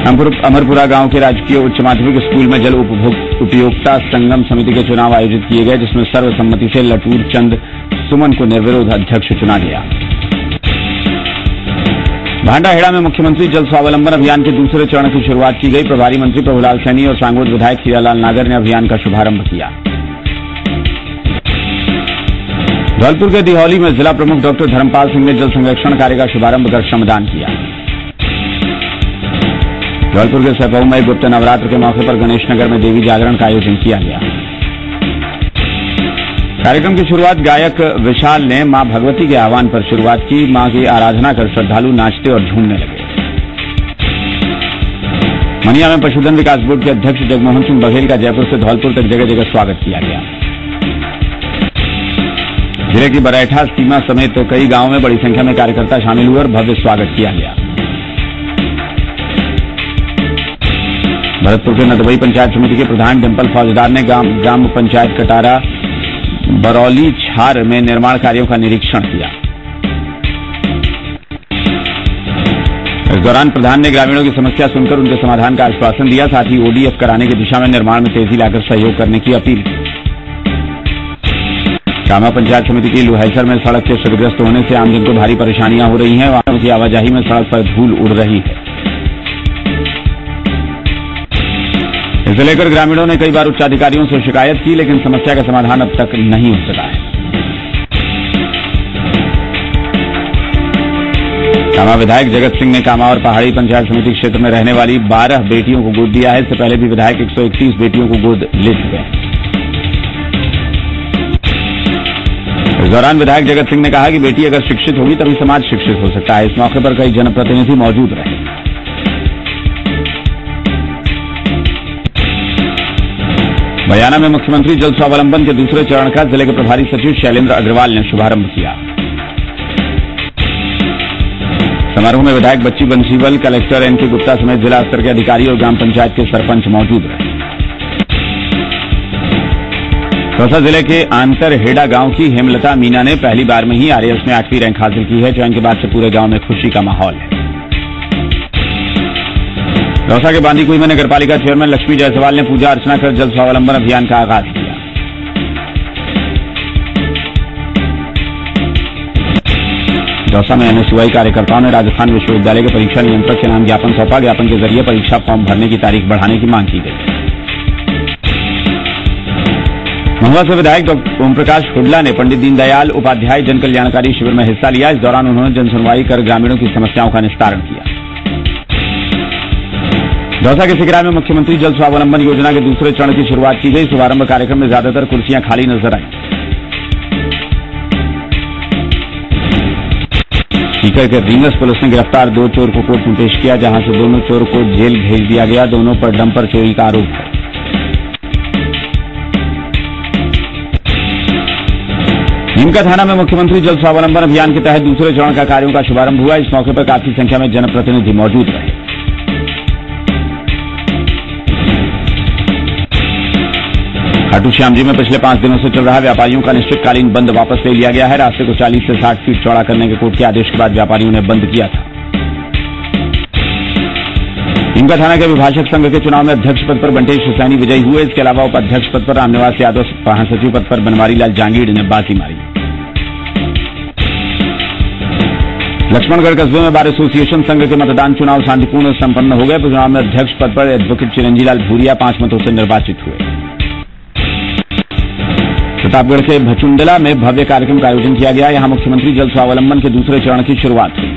अमरपुरा गांव के राजकीय उच्च माध्यमिक स्कूल में जल उपयोक्ता संगम समिति के चुनाव आयोजित किए गए, जिसमें सर्वसम्मति से लटूर चंद सुमन को निर्विरोध अध्यक्ष चुना गया। भांडाहेड़ा में मुख्यमंत्री जल स्वावलंबन अभियान के दूसरे चरण की शुरुआत की गई। प्रभारी मंत्री प्रभुलाल सैनी और सांगोद विधायक हीरालाल नागर ने अभियान का शुभारंभ किया। धौलपुर के दिहौली में जिला प्रमुख डॉक्टर धर्मपाल सिंह ने जल संरक्षण कार्य का शुभारंभ कर श्रमदान किया। धौलपुर के सैपऊ में गुप्त नवरात्र के मौके पर गणेश नगर में देवी जागरण का आयोजन किया गया। कार्यक्रम की शुरुआत गायक विशाल ने मां भगवती के आह्वान पर शुरुआत की। मां की आराधना कर श्रद्धालु नाचते और झूमने लगे। मनिया में पशुधन विकास बोर्ड के अध्यक्ष जगमोहन सिंह बघेल का जयपुर से धौलपुर तक जगह जगह स्वागत किया गया। जिले की बरैठा सीमा समेत कई गांवों में बड़ी संख्या में कार्यकर्ता शामिल हुए और भव्य स्वागत किया गया। भरतपुर के नदबई पंचायत समिति के प्रधान डिम्पल फौजदार ने ग्राम पंचायत कटारा बरौली छार में निर्माण कार्यों का निरीक्षण किया। इस दौरान प्रधान ने ग्रामीणों की समस्या सुनकर उनके समाधान का आश्वासन दिया। साथ ही ओडीएफ कराने की दिशा में निर्माण में तेजी लाकर सहयोग करने की अपील की। कामा पंचायत समिति की लुहैसर में सड़क के क्षतिग्रस्त होने से आमजन को भारी परेशानियां हो रही हैं। वाहनों की आवाजाही में सड़क पर धूल उड़ रही है। इसे लेकर ग्रामीणों ने कई बार उच्चाधिकारियों से शिकायत की, लेकिन समस्या का समाधान अब तक नहीं हो सका है। कामा विधायक जगत सिंह ने कामा और पहाड़ी पंचायत समिति क्षेत्र में रहने वाली 12 बेटियों को गोद दिया है। इससे पहले भी विधायक 131 बेटियों को गोद ले चुके हैं। इस दौरान विधायक जगत सिंह ने कहा कि बेटी अगर शिक्षित होगी तभी समाज शिक्षित हो सकता है। इस मौके पर कई जनप्रतिनिधि मौजूद रहे। बयाना में मुख्यमंत्री जल स्वावलंबन के दूसरे चरण का जिले के प्रभारी सचिव शैलेंद्र अग्रवाल ने शुभारंभ किया। समारोह में विधायक बच्ची बंसीवाल, कलेक्टर एनके गुप्ता समेत जिला स्तर के अधिकारी और ग्राम पंचायत के सरपंच मौजूद रहे। दौसा जिले के आंतरहेड़ा गांव की हेमलता मीना ने पहली बार में ही आरएएस में 8वीं रैंक हासिल की है। चयन के बाद से पूरे गांव में खुशी का माहौल है। दौसा के बांदीकुई में नगरपालिका चेयरमैन लक्ष्मी जायसवाल ने पूजा अर्चना कर जल स्वावलंबन अभियान का आगाज किया। दौसा में एनएसयूआई कार्यकर्ताओं ने राजस्थान विश्वविद्यालय के परीक्षा नियंत्रक के नाम ज्ञापन सौंपा। ज्ञापन के जरिए परीक्षा फॉर्म भरने की तारीख बढ़ाने की मांग की गई। महुआ से विधायक डॉ ओम प्रकाश हुड्डा ने पंडित दीनदयाल उपाध्याय जन कल्याणकारी शिविर में हिस्सा लिया। इस दौरान उन्होंने जनसुनवाई कर ग्रामीणों की समस्याओं का निस्तारण किया। दौसा के सिकरा में मुख्यमंत्री जल स्वावलंबन योजना के दूसरे चरण की शुरुआत की गई। शुभारंभ कार्यक्रम में ज्यादातर कुर्सियां खाली नजर आईं। सीकर के रींगस पुलिस ने गिरफ्तार 2 चोर को कोर्ट में पेश किया, जहां से दोनों चोर को जेल भेज दिया गया। दोनों पर डंपर चोरी का आरोप है। नीमका थाना में मुख्यमंत्री जल स्वावलंबन अभियान के तहत दूसरे चरण का कार्यों का शुभारंभ हुआ। इस मौके पर काफी संख्या में जनप्रतिनिधि मौजूद रहे। खाटू श्याम जी में पिछले 5 दिनों से चल रहा व्यापारियों का निश्चितकालीन बंद वापस ले लिया गया है। रास्ते को 40 से 60 फीट चौड़ा करने के कोर्ट के आदेश के बाद व्यापारियों ने बंद किया था। नीमका थाना के अभिभाषक संघ के चुनाव में अध्यक्ष पद पर बंटेश हुसैनी विजयी हुए। इसके अलावा उपाध्यक्ष पद पर रामनिवास यादव, महासचिव पद पर बनवारी लाल जांगीड़ ने बाजी मारी। लक्ष्मणगढ़ कस्बे में बार एसोसिएशन संघ के मतदान चुनाव शांतिपूर्ण संपन्न हो गए। चुनाव में अध्यक्ष पद पर एडवोकेट चिरंजीलाल भूरिया 5 मतों से निर्वाचित हुए। प्रतापगढ़ के भचुंडला में भव्य कार्यक्रम का आयोजन किया गया। यहां मुख्यमंत्री जल स्वावलंबन के दूसरे चरण की शुरुआत हुई।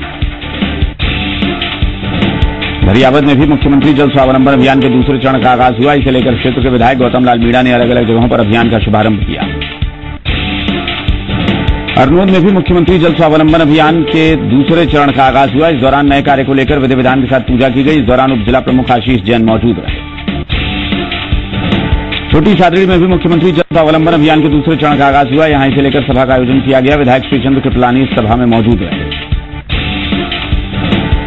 धरियावद में भी मुख्यमंत्री जल स्वावलंबन अभियान के दूसरे चरण का आगाज हुआ। इसे लेकर क्षेत्र के विधायक गौतम लाल मीणा ने अलग अलग जगहों पर अभियान का शुभारंभ किया। अरनोद में भी मुख्यमंत्री जल स्वावलंबन अभियान के दूसरे चरण का आगाज हुआ। इस दौरान नए कार्य को लेकर विधि विधान के साथ पूजा की गई। इस दौरान उप जिला प्रमुख आशीष जैन मौजूद रहे। छोटी सादड़ी में भी मुख्यमंत्री जल स्वावलंबन अभियान के दूसरे चरण का आगाज हुआ। यहां इसे लेकर सभा का आयोजन किया गया। विधायक श्रीचंद्र कृपलानी इस सभा में मौजूद रहे।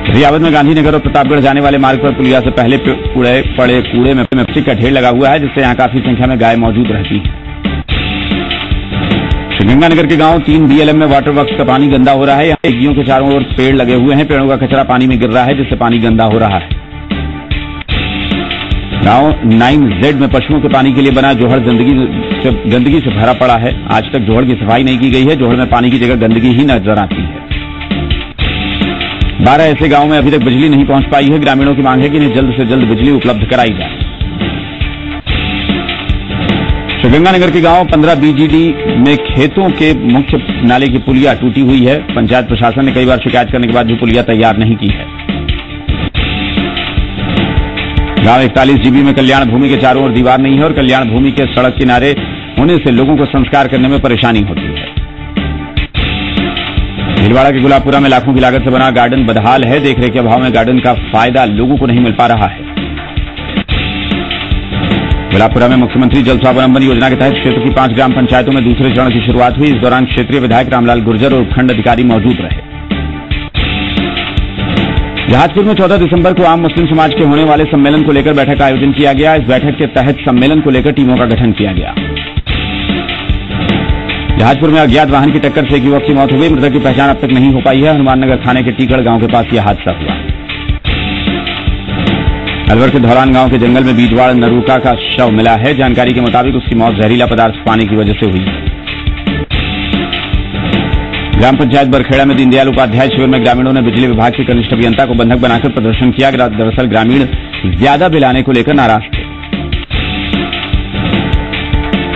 धरियावद में गांधीनगर और प्रतापगढ़ जाने वाले मार्ग पर पुलिया से पहले पड़े कूड़े में प्लास्टिक का ढेर लगा हुआ है, जिससे यहां काफी संख्या में गाय मौजूद रहती है। श्रीगंगानगर के गांव 3 BLM में वाटर वर्क्स का पानी गंदा हो रहा है। यहां नदियों के चारों ओर पेड़ लगे हुए हैं। पेड़ों का कचरा पानी में गिर रहा है, जिससे पानी गंदा हो रहा है। गांव 9Z में पशुओं के पानी के लिए बना जोहड़ गंदगी से भरा पड़ा है। आज तक जोहड़ की सफाई नहीं की गई है। जोहड़ में पानी की जगह गंदगी ही नजर आती है। 12 ऐसे गांवों में अभी तक बिजली नहीं पहुंच पाई है। ग्रामीणों की मांग है कि इन्हें जल्द से जल्द बिजली उपलब्ध कराई जाए। श्रीगंगानगर के गांव 15 BGD में खेतों के मुख्य नाले की पुलिया टूटी हुई है। पंचायत प्रशासन ने कई बार शिकायत करने के बाद भी पुलिया तैयार नहीं की है। गांव 41 GB में कल्याण भूमि के चारों ओर दीवार नहीं है और कल्याण भूमि के सड़क किनारे होने से लोगों को संस्कार करने में परेशानी होती है। भीलवाड़ा के गुलाबपुरा में लाखों की लागत से बना गार्डन बदहाल है। देखरेख के अभाव में गार्डन का फायदा लोगों को नहीं मिल पा रहा है। गुलाबपुरा में मुख्यमंत्री जल स्वावलंबन योजना के तहत क्षेत्र की 5 ग्राम पंचायतों में दूसरे चरण की शुरुआत हुई। इस दौरान क्षेत्रीय विधायक रामलाल गुर्जर और उपखंड अधिकारी मौजूद रहे। जहाजपुर में 14 दिसंबर को आम मुस्लिम समाज के होने वाले सम्मेलन को लेकर बैठक का आयोजन किया गया। इस बैठक के तहत सम्मेलन को लेकर टीमों का गठन किया गया। जहाजपुर में अज्ञात वाहन की टक्कर से एक युवक की मौत हो गई। मृतक की पहचान अब तक नहीं हो पाई है। हनुमाननगर थाने के टीकड़ गांव के पास यह हादसा हुआ। अलवर के धौलान गांव के जंगल में बीजवाड़ नरूका का शव मिला है। जानकारी के मुताबिक उसकी मौत जहरीला पदार्थ पानी की वजह से हुई है। ग्राम पंचायत बरखेड़ा में दीनदयाल उपाध्याय शिविर में ग्रामीणों ने बिजली विभाग के कनिष्ठ अभियंता को बंधक बनाकर प्रदर्शन किया। दरअसल ग्रामीण ज्यादा बिल आने को लेकर नाराज थे।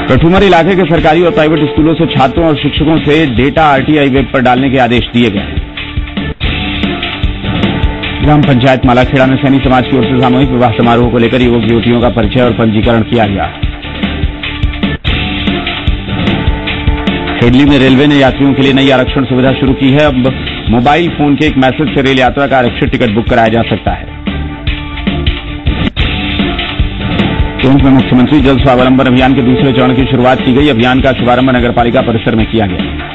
कठुमर इलाके के सरकारी और प्राइवेट स्कूलों से छात्रों और शिक्षकों से डेटा RTI वेब पर डालने के आदेश दिए गए हैं। ग्राम पंचायत मालाखेड़ा में सैनी समाज की ओर से सामूहिक विवाह समारोह को लेकर युवक युवतियों का परिचय और पंजीकरण किया गया। खेडली में रेलवे ने यात्रियों के लिए नई आरक्षण सुविधा शुरू की है। अब मोबाइल फोन के एक मैसेज से रेल यात्रा का आरक्षित टिकट बुक कराया जा सकता है। टोंक में मुख्यमंत्री जल स्वावलंबन अभियान के दूसरे चरण की शुरुआत की गई। अभियान का शुभारंभ नगरपालिका परिसर में किया गया।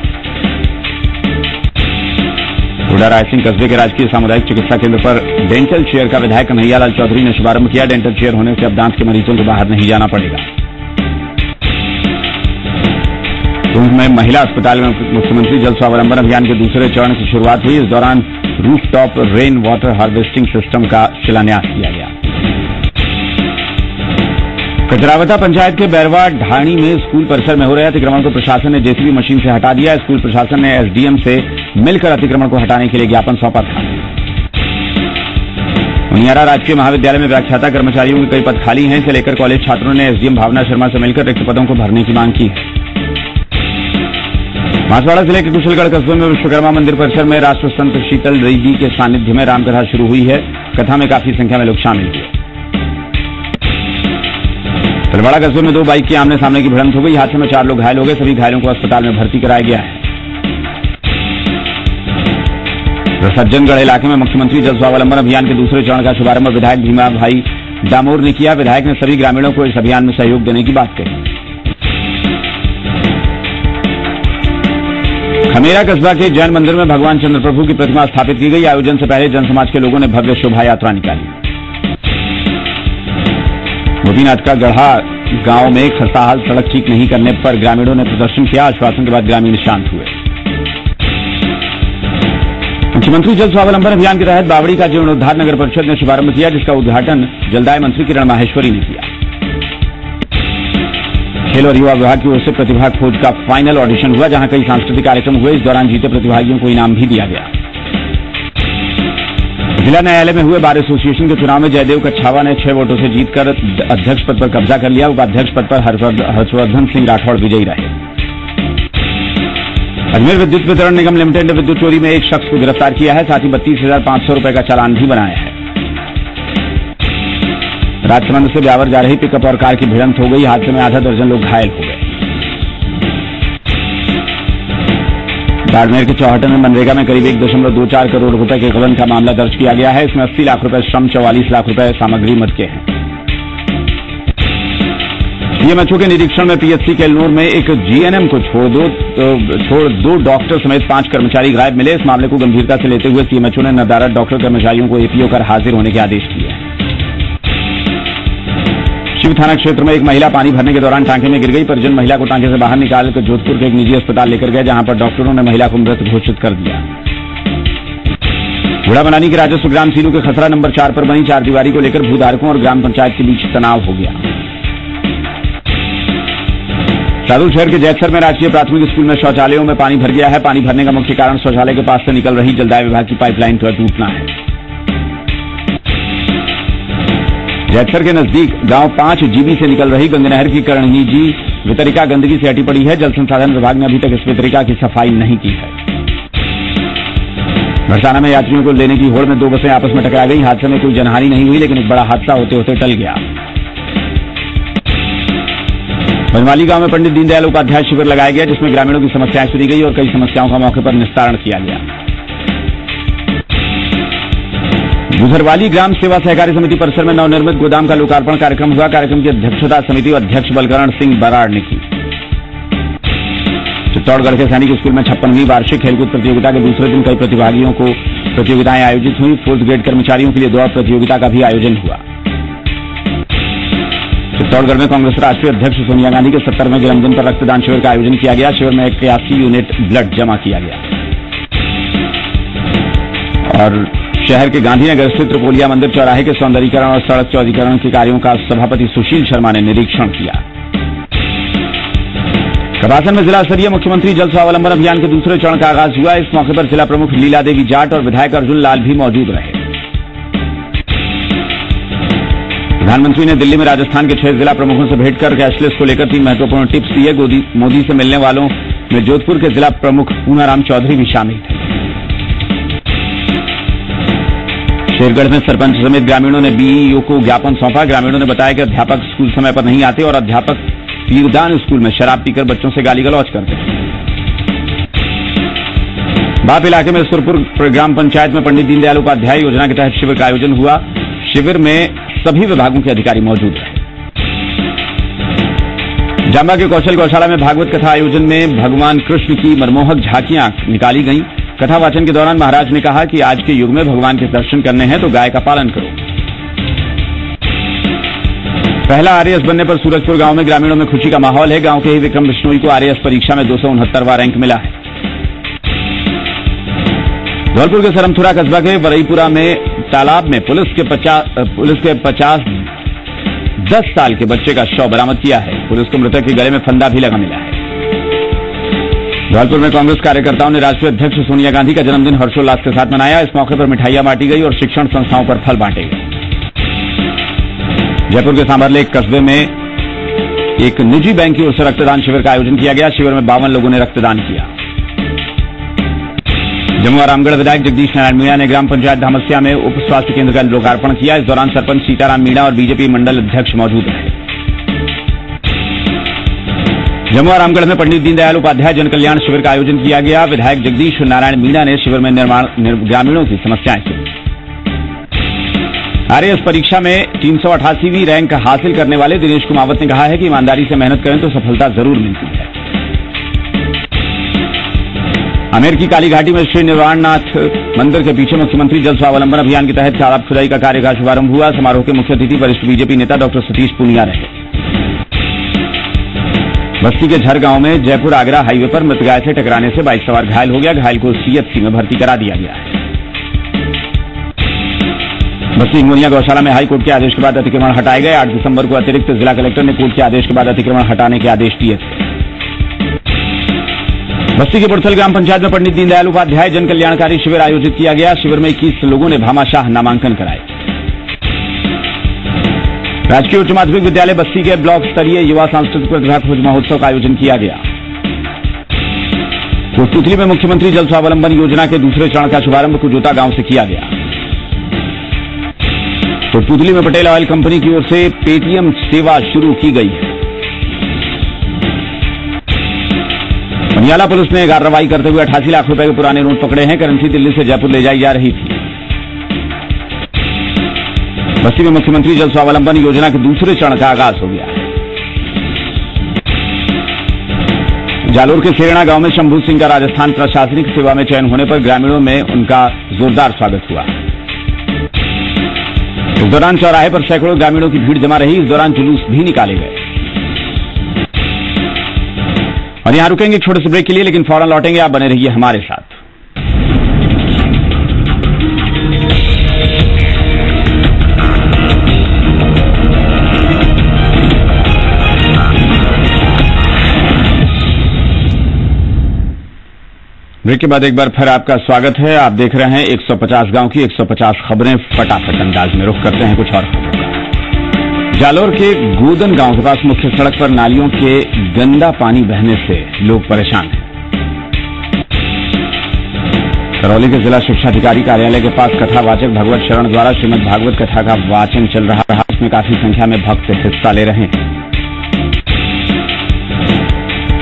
टोडा रायसिंह कस्बे के राजकीय सामुदायिक चिकित्सा केंद्र पर डेंटल चेयर का विधायक कन्हैयालाल चौधरी ने शुभारंभ किया। डेंटल चेयर होने से अब दांत के मरीजों को बाहर नहीं जाना पड़ेगा। टोंक में महिला अस्पताल में मुख्यमंत्री जल स्वावलंबन अभियान के दूसरे चरण की शुरुआत हुई। इस दौरान rooftop rain water harvesting system का शिलान्यास किया गया। कचरावता पंचायत के बैरवा ढाणी में स्कूल परिसर में हो रहे अतिक्रमण को प्रशासन ने JCB मशीन से हटा दिया। स्कूल प्रशासन ने SDM से मिलकर अतिक्रमण को हटाने के लिए ज्ञापन सौंपा था। मुनियारा राजकीय महाविद्यालय में व्याख्याता कर्मचारियों के कई पद खाली हैं। इसे लेकर कॉलेज छात्रों ने SDM भावना शर्मा से मिलकर रिक्त पदों को भरने की मांग की है। बांसवाड़ा जिले के कुशलगढ़ कस्बे में विश्वकर्मा मंदिर परिसर में राष्ट्र संत शीतल जी के सानिध्य में रामकथा शुरू हुई है। कथा में काफी संख्या में लोग शामिल हुए। तलवाड़ा कस्बे में 2 बाइक की आमने सामने की भिड़ंत हो गई। हादसे में 4 लोग घायल हो गए। सभी घायलों को अस्पताल में भर्ती कराया गया है। सज्जनगढ़ इलाके में मुख्यमंत्री जल स्वावलंबन अभियान के दूसरे चरण का शुभारंभ विधायक भीमा भाई डामोर ने किया। विधायक ने सभी ग्रामीणों को इस अभियान में सहयोग देने की बात कही। खमेरा कस्बा के जैन मंदिर में भगवान चंद्र प्रभु की प्रतिमा स्थापित की गई। आयोजन से पहले जनसमाज के लोगों ने भव्य शोभा यात्रा निकाली। गोपीनाथ का गढ़ा गांव में खस्ताहाल सड़क ठीक नहीं करने पर ग्रामीणों ने प्रदर्शन किया। आश्वासन के बाद ग्रामीण शांत हुए। मुख्यमंत्री जल स्वावलंबन अभियान के तहत बावड़ी का जीर्णोद्धार नगर परिषद ने शुभारंभ किया, जिसका उद्घाटन जलदाय मंत्री किरण माहेश्वरी ने किया। खेल और युवा विभाग की ओर से प्रतिभा खोज का फाइनल ऑडिशन हुआ, जहां कई सांस्कृतिक कार्यक्रम हुए। इस दौरान जीते प्रतिभागियों को इनाम भी दिया गया। जिला न्यायालय में हुए बार एसोसिएशन के चुनाव में जयदेव कच्छावा ने 6 वोटों से जीतकर अध्यक्ष पद पर कब्जा कर लिया। उपाध्यक्ष पद पर हर्षवर्धन सिंह राठौड़ विजयी रहे। अजमेर विद्युत वितरण निगम लिमिटेड ने विद्युत चोरी में एक शख्स को गिरफ्तार किया है, साथ ही 32,500 रुपए का चालान भी बनाया है। राजसमंद से ब्यावर जा रही पिकअप और कार की भिड़ंत हो गई। हादसे में आधा दर्जन लोग घायल हो गए। बाड़मेर के चौहटन में मनरेगा में करीब 1.24 करोड़ रुपए के गबन का मामला दर्ज किया गया है। इसमें 80 लाख रुपए श्रम, 44 लाख रुपए सामग्री मद के हैं। डीएमएचओ के निरीक्षण में पीएचसी केलनूर में एक जीएनएम को छोड़ दो डॉक्टर समेत 5 कर्मचारी गायब मिले। इस मामले को गंभीरता से लेते हुए सीएमएचओ ने नदारद डॉक्टर कर्मचारियों को एपीओ कर हाजिर होने के आदेश दिए। शिव थाना क्षेत्र में एक महिला पानी भरने के दौरान टांके में गिर गई। परिजन महिला को टांके से बाहर निकालकर जोधपुर के एक निजी अस्पताल लेकर गए, जहां पर डॉक्टरों ने महिला को मृत घोषित कर दिया। जुड़ा बनानी के राजस्व ग्राम सीनू के खसरा नंबर 4 पर बनी चारदीवारी को लेकर भूधारकों और ग्राम पंचायत के बीच तनाव हो गया। शाहदोल शहर के जैतसर में राजकीय प्राथमिक स्कूल में शौचालयों में पानी भर गया है। पानी भरने का मुख्य कारण शौचालय के पास से निकल रही जलदाय विभाग की पाइपलाइन का टूटना है। जैतसर के नजदीक गांव 5 जीबी से निकल रही गंगनहर की करणीजी वितरिका गंदगी से हटी पड़ी है। जल संसाधन विभाग ने अभी तक इस वितरिका की सफाई नहीं की है। बरसाना में यात्रियों को लेने की होड़ में 2 बसें आपस में टकरा गई। हादसे में कोई जनहानि नहीं हुई, लेकिन एक बड़ा हादसा होते होते टल गया। बनवाली गांव में पंडित दीनदयाल उपाध्याय शिविर लगाया गया, जिसमें ग्रामीणों की समस्याएं सुनी गई और कई समस्याओं का मौके पर निस्तारण किया गया। गुजरवाली ग्राम सेवा सहकारी समिति परिसर में नवनिर्मित गोदाम का लोकार्पण कार्यक्रम हुआ। कार्यक्रम की अध्यक्षता समिति अध्यक्ष बलकरण सिंह बराड़ ने की। चित्तौड़गढ़ के सैनिक स्कूल में 56वीं वार्षिक खेलकूद प्रतियोगिता के दूसरे दिन कई प्रतिभागियों को प्रतियोगिताएं आयोजित हुई। 4th ग्रेड कर्मचारियों के लिए दौड़ प्रतियोगिता का भी आयोजन हुआ। चित्तौड़गढ़ में कांग्रेस राष्ट्रीय अध्यक्ष सोनिया गांधी के 70वें जन्मदिन पर रक्तदान शिविर का आयोजन किया गया। शिविर में 81 यूनिट ब्लड जमा किया गया। और शहर के गांधीनगर स्थित त्रिपोलिया मंदिर चौराहे के सौंदर्यीकरण और सड़क चौड़ीकरण के कार्यों का सभापति सुशील शर्मा ने निरीक्षण किया। कबासन में जिला स्तरीय मुख्यमंत्री जल स्वावलंबन अभियान के दूसरे चरण का आगाज हुआ। इस मौके पर जिला प्रमुख लीला देवी जाट और विधायक अर्जुन लाल भी मौजूद रहे। प्रधानमंत्री ने दिल्ली में राजस्थान के 6 जिला प्रमुखों से भेंट कर कैशलेस को लेकर 3 महत्वपूर्ण टिप्स दिए। मोदी से मिलने वालों में जोधपुर के जिला प्रमुख पूनाराम चौधरी भी शामिल थे। शेरगढ़ में सरपंच समेत ग्रामीणों ने बीईओ को ज्ञापन सौंपा। ग्रामीणों ने बताया कि अध्यापक स्कूल समय पर नहीं आते और अध्यापक तीरदान स्कूल में शराब पीकर बच्चों से गाली गलौज करते हैं। बाप इलाके में सुरपुर ग्राम पंचायत में पंडित दीनदयाल उपाध्याय योजना के तहत शिविर का आयोजन हुआ। शिविर में सभी विभागों के अधिकारी मौजूद रहे। जांबा के कौशल गौशाला में भागवत कथा आयोजन में भगवान कृष्ण की मनमोहक झांकियां निकाली गईं। कथा वाचन के दौरान महाराज ने कहा कि आज के युग में भगवान के दर्शन करने हैं तो गाय का पालन करो। पहला आरएएस बनने पर सूरजपुर गांव में ग्रामीणों में खुशी का माहौल है। गांव के ही विक्रम बिश्नोई को आरएएस परीक्षा में 269वां रैंक मिला है। धौलपुर के सरमथुरा कस्बा के वरईपुरा में तालाब में पुलिस के 10 साल के बच्चे का शव बरामद किया है। पुलिस को मृतक के गले में फंदा भी लगा मिला है। धौलपुर में कांग्रेस कार्यकर्ताओं ने राष्ट्रीय अध्यक्ष सोनिया गांधी का जन्मदिन हर्षोल्लास के साथ मनाया। इस मौके पर मिठाइयां बांटी गई और शिक्षण संस्थाओं पर फल बांटे गए। जयपुर के सांभरलेक कस्बे में एक निजी बैंक की ओर से रक्तदान शिविर का आयोजन किया गया। शिविर में 52 लोगों ने रक्तदान किया। जमुआ रामगढ़ विधायक जगदीश नारायण मीणा ने ग्राम पंचायत धामस्या में उप स्वास्थ्य केंद्र का लोकार्पण किया। इस दौरान सरपंच सीताराम मीणा और बीजेपी मंडल अध्यक्ष मौजूद रहे। जमुआ रामगढ़ में पंडित दीनदयाल उपाध्याय जन कल्याण शिविर का आयोजन किया गया। विधायक जगदीश नारायण मीणा ने शिविर में ग्रामीणों की समस्याएं सुनी। आरएएस परीक्षा में 388वीं रैंक हासिल करने वाले दिनेश कुमावत ने कहा है कि ईमानदारी से मेहनत करें तो सफलता जरूर मिलती है। आमेर की कालीघाटी में श्री निर्वाणनाथ मंदिर के पीछे मुख्यमंत्री जल स्वावलंबन अभियान के तहत तालाब खुदाई का कार्य का शुभारंभ हुआ। समारोह के मुख्य अतिथि वरिष्ठ बीजेपी नेता डॉक्टर सतीश पूनिया रहे। बस्ती के झर गांव में जयपुर आगरा हाईवे पर मृत गाय से टकराने से बाइक सवार घायल हो गया। घायल को सीएचसी में भर्ती करा दिया गया है। बस्ती हिंगोनिया गौशाला में हाईकोर्ट के आदेश के बाद अतिक्रमण हटाए गए। 8 दिसंबर को अतिरिक्त जिला कलेक्टर ने कोर्ट के आदेश के बाद अतिक्रमण हटाने के आदेश दिए थे। बस्ती के बुड़थल ग्राम पंचायत में पंडित दीनदयाल उपाध्याय जन कल्याणकारी शिविर आयोजित किया गया। शिविर में 21 लोगों ने भामाशाह नामांकन कराए। राजकीय उच्च माध्यमिक विद्यालय बस्ती के ब्लॉक स्तरीय युवा सांस्कृतिक प्रतिभा खोज महोत्सव का आयोजन किया गया। कोटपुतली में मुख्यमंत्री जल स्वावलंबन योजना के दूसरे चरण का शुभारंभ कुजोता गांव से किया गया। कोटपुतली में पटेल ऑयल कंपनी की ओर से पेटीएम सेवा शुरू की गई है। बनियाला पुलिस ने कार्रवाई करते हुए 88 लाख रुपए के पुराने नोट पकड़े हैं। करेंसी दिल्ली से जयपुर ले जाई जा रही थी। बस्ती में मुख्यमंत्री जल स्वावलंबन योजना के दूसरे चरण का आगाज हो गया है। जालोर के सेरणा गांव में शंभू सिंह का राजस्थान प्रशासनिक सेवा में चयन होने पर ग्रामीणों में उनका जोरदार स्वागत हुआ। इस दौरान चौराहे पर सैकड़ों ग्रामीणों की भीड़ जमा रही। इस दौरान जुलूस भी निकाले गए। और यहां रुकेंगे एक छोटे से ब्रेक के लिए, लेकिन फौरन लौटेंगे। आप बने रहिए हमारे साथ। ब्रेक के बाद एक बार फिर आपका स्वागत है। आप देख रहे हैं 150 गांव की 150 खबरें फटाफट अंदाज में। रुख करते हैं कुछ और खबरों का। जालोर के गोदन गांव के पास मुख्य सड़क पर नालियों के गंदा पानी बहने से लोग परेशान हैं। करौली के जिला शिक्षा अधिकारी कार्यालय के पास कथावाचक भगवत शरण द्वारा श्रीमद् भागवत कथा का वाचन चल रहा है। इसमें काफी संख्या में भक्त हिस्सा ले रहे हैं।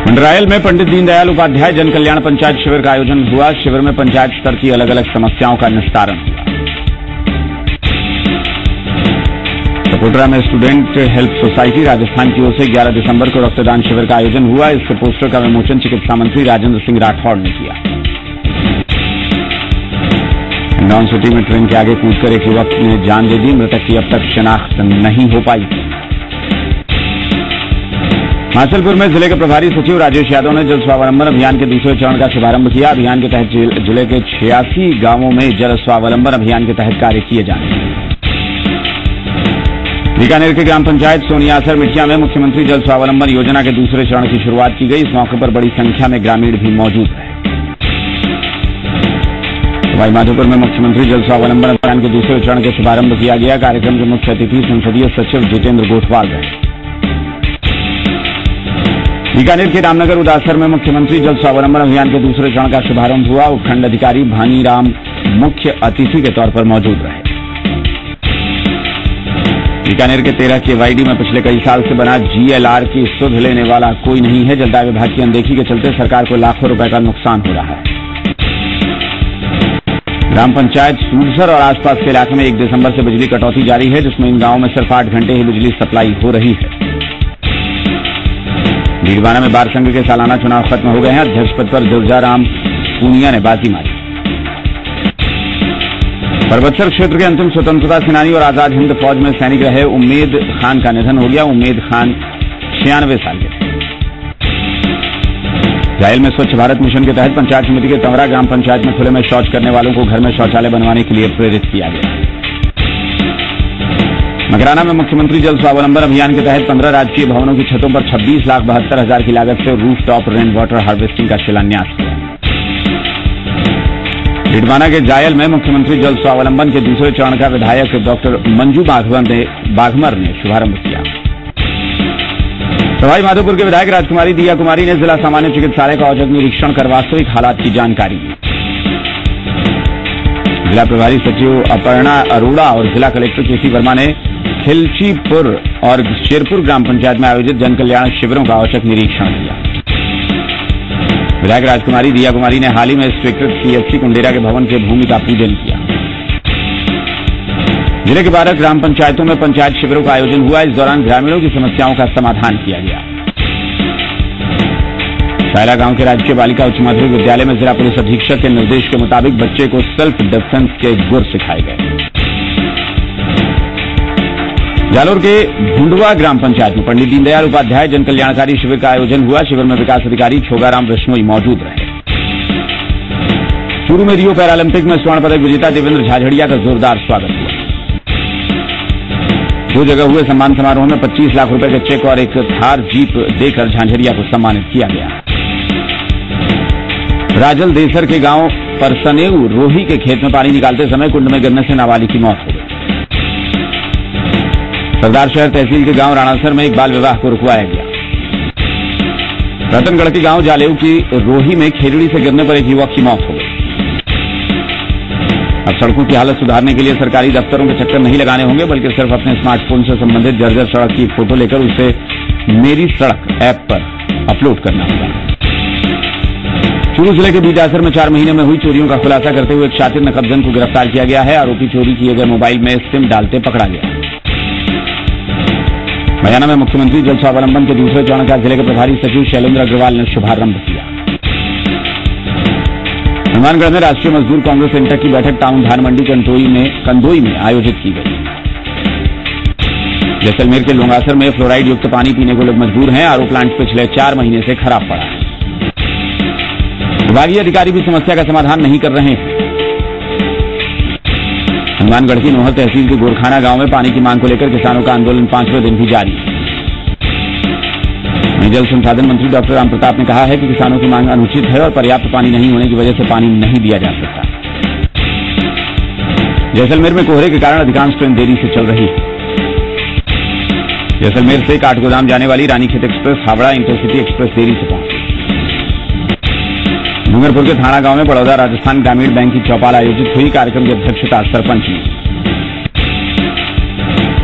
मंडरायल में पंडित दीनदयाल उपाध्याय जन कल्याण पंचायत शिविर का आयोजन हुआ। शिविर में पंचायत स्तर की अलग अलग समस्याओं का निस्तारण हुआ। सपोटरा में स्टूडेंट हेल्प सोसाइटी राजस्थान की ओर से 11 दिसंबर को रक्तदान शिविर का आयोजन हुआ। इसके पोस्टर का विमोचन चिकित्सा मंत्री राजेंद्र सिंह राठौड़ ने किया। हिंडौन सिटी में ट्रेन के आगे कूदकर एक युवक ने जान दे दी। मृतक की अब तक शिनाख्त नहीं हो पाई। माचलपुर में जिले के प्रभारी सचिव राजेश यादव ने जल स्वावलंबन अभियान के दूसरे चरण का शुभारंभ किया। अभियान के तहत जिले के 86 गांवों में जल स्वावलंबन अभियान के तहत कार्य किए जाएंगे। बीकानेर के ग्राम पंचायत सोनियासर मिठिया में मुख्यमंत्री जल स्वावलंबन योजना के दूसरे चरण की शुरुआत की गई। इस मौके पर बड़ी संख्या में ग्रामीण भी मौजूद रहे। सवाईमाधोपुर में मुख्यमंत्री जल स्वावलंबन अभियान के दूसरे चरण के शुभारंभ किया गया। कार्यक्रम के मुख्य अतिथि संसदीय सचिव जितेंद्र गोठवाल रहे। बीकानेर के रामनगर उदासर में मुख्यमंत्री जल स्वावलंबन अभियान के दूसरे चरण का शुभारंभ हुआ। उपखंड अधिकारी भानीराम मुख्य अतिथि के तौर पर मौजूद रहे। बीकानेर के 13 केवाईडी में पिछले कई साल से बना GLR की सुध लेने वाला कोई नहीं है। जलदाय विभाग की अनदेखी के चलते सरकार को लाखों रुपए का नुकसान हो रहा है। ग्राम पंचायत सूरसर और आसपास के इलाके में 1 दिसंबर से बिजली कटौती जारी है, जिसमें इन गांवों में सिर्फ 8 घंटे ही बिजली सप्लाई हो रही है। भीलवाड़ा में बार संघ के सालाना चुनाव खत्म हो गए हैं। अध्यक्ष पद पर दुर्जाराम पूनिया ने बाजी मारी। परबतसर क्षेत्र के अंतिम स्वतंत्रता सेनानी और आजाद हिंद फौज में सैनिक रहे उम्मेद खान का निधन हो गया। उम्मेद खान 96 साल के थे। जायल में स्वच्छ भारत मिशन के तहत पंचायत समिति के तंवरा ग्राम पंचायत में खुले में शौच करने वालों को घर में शौचालय बनवाने के लिए प्रेरित किया गया। मगराना में मुख्यमंत्री जल स्वावलंबन अभियान के तहत 15 राजकीय भवनों की छतों पर 26,72,000 की लागत से roof top rain water harvesting का शिलान्यास किया। भिडवाना के जायल में मुख्यमंत्री जल स्वावलंबन के दूसरे चरण का विधायक डॉक्टर मंजू बाघमर ने शुभारंभ किया। सवाई माधोपुर के विधायक राजकुमारी दिया कुमारी ने जिला सामान्य चिकित्सालय का औचक निरीक्षण कर वास्तविक हालात की जानकारी दी। जिला प्रभारी सचिव अपर्णा अरोड़ा और जिला कलेक्टर केसी वर्मा ने खिलचीपुर और शेरपुर ग्राम पंचायत में आयोजित जन कल्याण शिविरों का औचक निरीक्षण किया। विधायक राजकुमारी दिया कुमारी ने हाल ही में स्वीकृत CHC कुंडेरा के भवन के भूमि का पूजन किया। जिले के 12 ग्राम पंचायतों में पंचायत शिविरों का आयोजन हुआ। इस दौरान ग्रामीणों की समस्याओं का समाधान किया गया। सायला गांव के राजकीय बालिका उच्च माध्यमिक विद्यालय में जिला पुलिस अधीक्षक के निर्देश के मुताबिक बच्चे को सेल्फ डिफेंस के गुर सिखाए गए। जालोर के भुंडवा ग्राम पंचायत में पंडित दीनदयाल उपाध्याय जन कल्याणकारी शिविर का आयोजन हुआ। शिविर में विकास अधिकारी छोगाराम विश्नोई मौजूद रहे। चूरू में रियो पैरालंपिक में स्वर्ण पदक विजेता देवेंद्र झाझड़िया का जोरदार स्वागत हुआ। 2 जगह हुए सम्मान समारोह में 25 लाख रुपए के चेक और एक थार जीप देकर झाझड़िया को सम्मानित किया गया। राजल देसर के गांव परसनेऊ रोही के खेत में पानी निकालते समय कुंड में गिरने से नाबालिग की मौत हो गई। सरदार शहर तहसील के गांव राणासर में एक बाल विवाह को रुकवाया गया। रतनगढ़ के गांव जालेऊ की रोही में खेलड़ी से गिरने पर एक युवक की मौत हो गई। अब सड़कों की हालत सुधारने के लिए सरकारी दफ्तरों के चक्कर नहीं लगाने होंगे, बल्कि सिर्फ अपने स्मार्टफोन से संबंधित जर्जर सड़क की फोटो लेकर उसे मेरी सड़क ऐप पर अपलोड करना होगा। चूरू जिले के बीजासर में 4 महीने में हुई चोरियों का खुलासा करते हुए एक शातिर नकबजन को गिरफ्तार किया गया है। आरोपी चोरी किए गए मोबाइल में सिम डालते पकड़ा गया। बयाना में मुख्यमंत्री जल स्वावलंबन के दूसरे चरण का जिले के प्रभारी सचिव शैलेंद्र अग्रवाल ने शुभारंभ किया। हनुमानगढ़ में राष्ट्रीय मजदूर कांग्रेस सेंटर की बैठक टाउन धान मंडी कंदोई में आयोजित की गई। जैसलमेर के लोंगासर में फ्लोराइड युक्त पानी पीने को लोग मजबूर हैं। आरओ प्लांट पिछले 4 महीने से खराब पड़ा है। विभागीय अधिकारी भी समस्या का समाधान नहीं कर रहे हैं। हनुमानगढ़ की नोहर तहसील के गोरखाना गांव में पानी की मांग को लेकर किसानों का आंदोलन 5वें दिन भी जारी है। वहीं जल संसाधन मंत्री डॉक्टर रामप्रताप ने कहा है कि किसानों की मांग अनुचित है और पर्याप्त पानी नहीं होने की वजह से पानी नहीं दिया जा सकता। जैसलमेर में कोहरे के कारण अधिकांश ट्रेन देरी से चल रही है। जैसलमेर से काठगोदाम जाने वाली Ranikhet express Howrah intercity express देरी से पहुंची। डूंगरपुर के थाना गांव में बड़ौदा राजस्थान ग्रामीण बैंक की चौपाल आयोजित हुई। कार्यक्रम की अध्यक्षता सरपंच ने।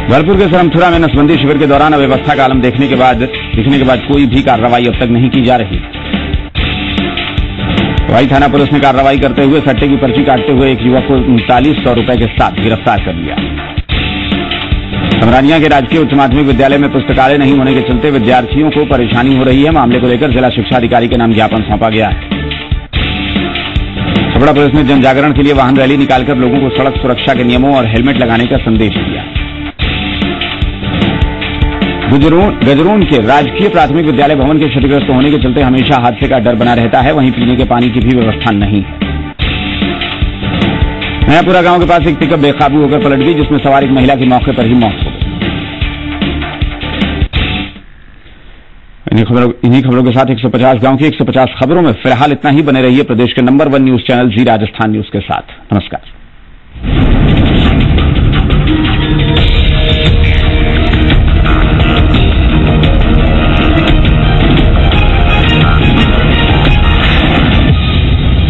भरतपुर के सरमथुरा में नसबंदी शिविर के दौरान अव्यवस्था का आलम दिखने के बाद कोई भी कार्रवाई अब तक नहीं की जा रही। वही थाना पुलिस ने कार्रवाई करते हुए सट्टे की पर्ची काटते हुए एक युवक को 3900 रुपए के साथ गिरफ्तार कर लिया। समरानिया के राजकीय उच्च माध्यमिक विद्यालय में पुस्तकालय नहीं होने के चलते विद्यार्थियों को परेशानी हो रही है। मामले को लेकर जिला शिक्षा अधिकारी के नाम ज्ञापन सौंपा गया है। छपरा पुलिस ने जन जागरण के लिए वाहन रैली निकालकर लोगों को सड़क सुरक्षा के नियमों और हेलमेट लगाने का संदेश दिया। गजरून के राजकीय प्राथमिक विद्यालय भवन के क्षतिग्रस्त होने के चलते हमेशा हादसे का डर बना रहता है। वहीं पीने के पानी की भी व्यवस्था नहीं। नयापुरा गांव के पास एक पिकअप बेकाबू होकर पलट गई, जिसमें सवार एक महिला की मौके पर ही मौत हो गई। इन्हीं खबरों के साथ 150 गांव की 150 खबरों में फिलहाल इतना ही। बने रहिए प्रदेश के नंबर 1 न्यूज चैनल जी राजस्थान न्यूज के साथ। नमस्कार।